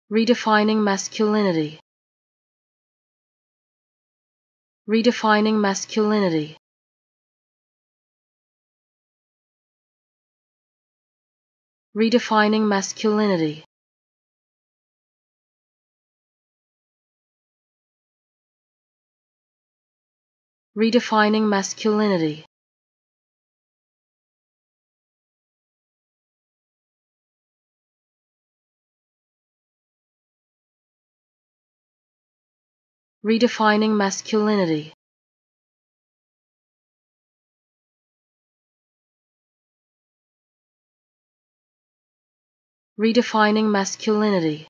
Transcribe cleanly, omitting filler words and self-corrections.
Redefining masculinity. Redefining masculinity. Redefining masculinity. Redefining masculinity. Redefining masculinity. Redefining masculinity.